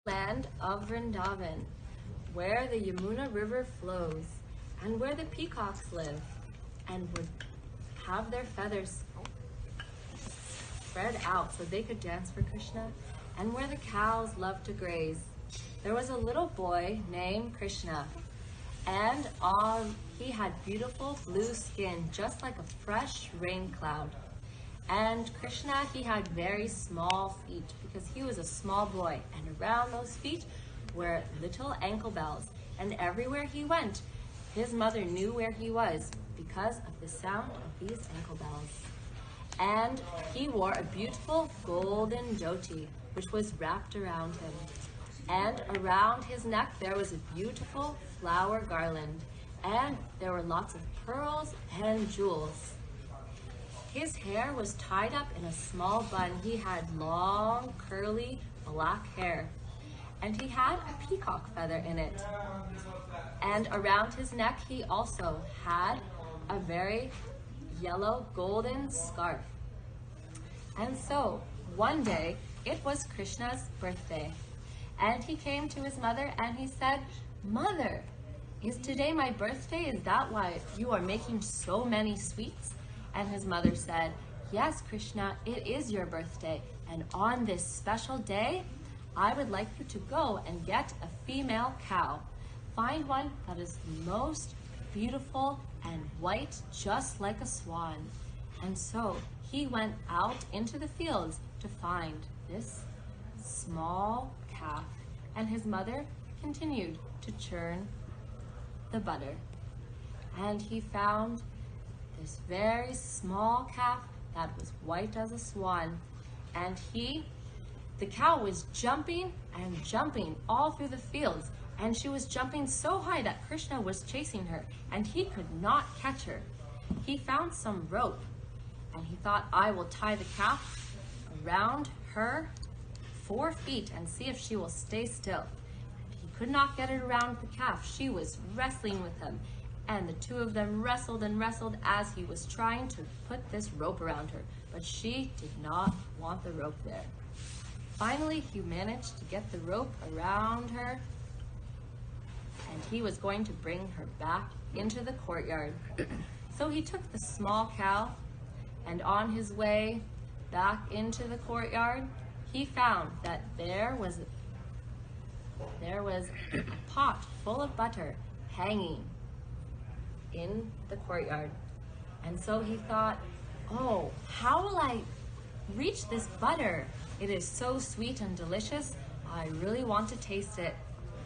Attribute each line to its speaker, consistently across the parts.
Speaker 1: land of Vrindavan, where the Yamuna River flows, and where the peacocks live, and would have their feathers spread out so they could dance for Krishna, and where the cows loved to graze. There was a little boy named Krishna, and he had beautiful blue skin, just like a fresh rain cloud. And Krishna, he had very small feet because he was a small boy, and around those feet were little ankle bells. And everywhere he went, his mother knew where he was because of the sound of these ankle bells. And he wore a beautiful golden dhoti, which was wrapped around him. And around his neck there was a beautiful flower garland, and there were lots of pearls and jewels. His hair was tied up in a small bun. He had long, curly, black hair, and he had a peacock feather in it. And around his neck, he also had a very yellow, golden scarf. And so, one day, it was Krishna's birthday, and he came to his mother and he said, "Mother, is today my birthday? Is that why you are making so many sweets?" And his mother said, "Yes, Krishna, it is your birthday. And on this special day, I would like you to go and get a female cow. Find one that is most beautiful and white, just like a swan." And so he went out into the fields to find this small calf. And his mother continued to churn the butter. And he found this very small calf that was white as a swan. And the cow was jumping and jumping all through the fields. And she was jumping so high that Krishna was chasing her, and he could not catch her. He found some rope, and he thought, "I will tie the calf around her 4 feet and see if she will stay still." He could not get it around the calf. She was wrestling with him, and the two of them wrestled and wrestled as he was trying to put this rope around her, but she did not want the rope there. Finally, he managed to get the rope around her, and he was going to bring her back into the courtyard. So he took the small cow, and on his way back into the courtyard, he found that there was a pot full of butter hanging in the courtyard. And so he thought, "Oh, how will I reach this butter? It is so sweet and delicious. I really want to taste it."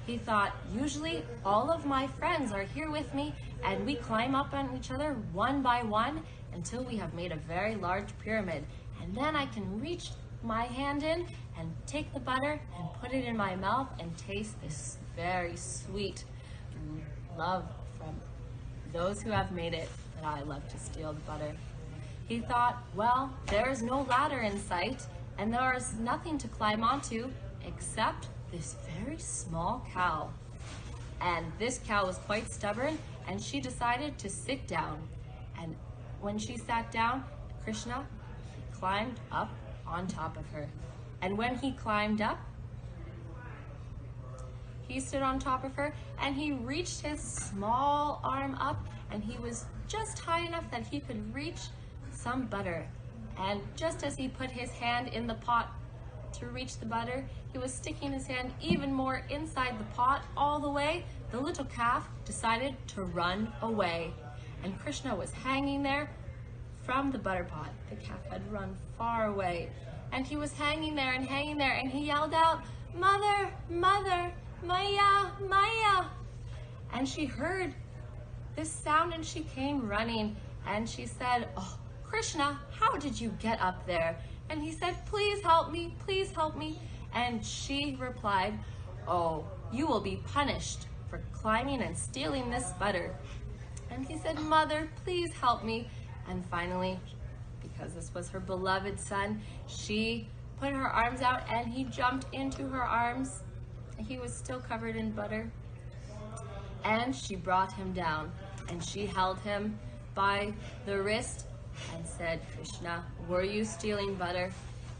Speaker 1: He thought, "Usually all of my friends are here with me, and we climb up on each other one by one until we have made a very large pyramid. And then I can reach my hand in and take the butter and put it in my mouth and taste this very sweet love from those who have made it, that I love to steal the butter." He thought, "Well, there is no ladder in sight, and there is nothing to climb onto except this very small cow." And this cow was quite stubborn, and she decided to sit down. And when she sat down, Krishna climbed up on top of her. And when he climbed up, he stood on top of her, and he reached his small arm up, and he was just high enough that he could reach some butter. And just as he put his hand in the pot to reach the butter, he was sticking his hand even more inside the pot all the way. The little calf decided to run away, and Krishna was hanging there from the butter pot. The calf had run far away, and he was hanging there, and he yelled out, "Mother, mother, Maya, Maya." And she heard this sound, and she came running, and she said, "Oh, Krishna, how did you get up there?" And he said, "Please help me, please help me." And she replied, "Oh, you will be punished for climbing and stealing this butter." And he said, "Mother, please help me." And finally, because this was her beloved son, she put her arms out, and he jumped into her arms. He was still covered in butter. And she brought him down, and she held him by the wrist and said, "Krishna, were you stealing butter?"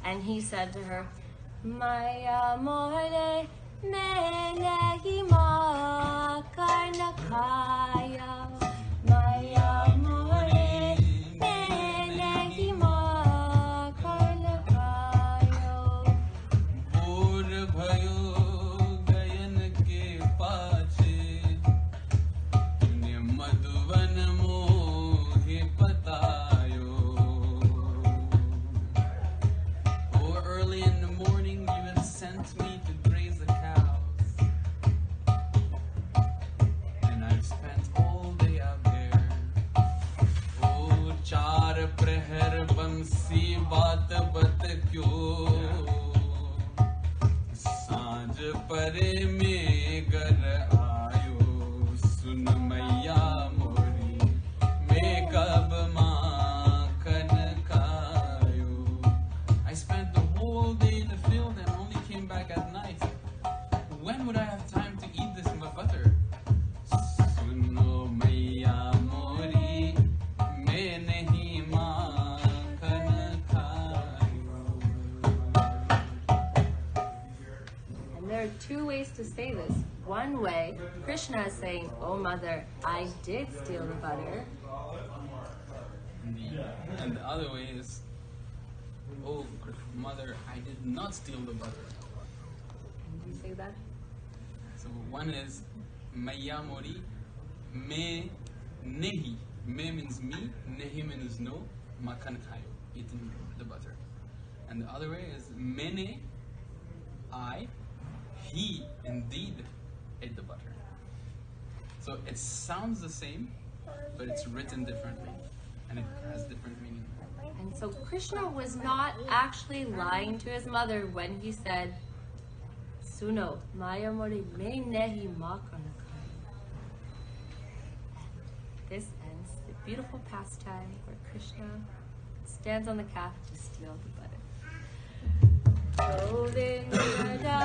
Speaker 1: And he said to her, "Maya more
Speaker 2: परे में गर आयो सुन मैया मोरी मैं कब माखन खायो. I spent the whole day in the field and only came back at night. When would I have time to eat this butter? Suno मैया मोरी मैं नहीं माखन खायो.
Speaker 1: And there are two ways to say this. One way, Krishna is saying, "Oh mother, I did steal the butter."
Speaker 2: And the other way is, oh mother, I did not steal the butter.
Speaker 1: And you say that?
Speaker 2: So one is Maya Mori me nehi. Me means me, nehi means no, makan khayo, eating the butter. And the other way is mene, I, he indeed ate the butter. So it sounds the same, but it's written differently and it has different meaning.
Speaker 1: And so Krishna was not actually lying to his mother when he said, "Suno, Maya mori me nehi makana khayo." This ends the beautiful pastime where Krishna stands on the calf to steal the butter. Govinda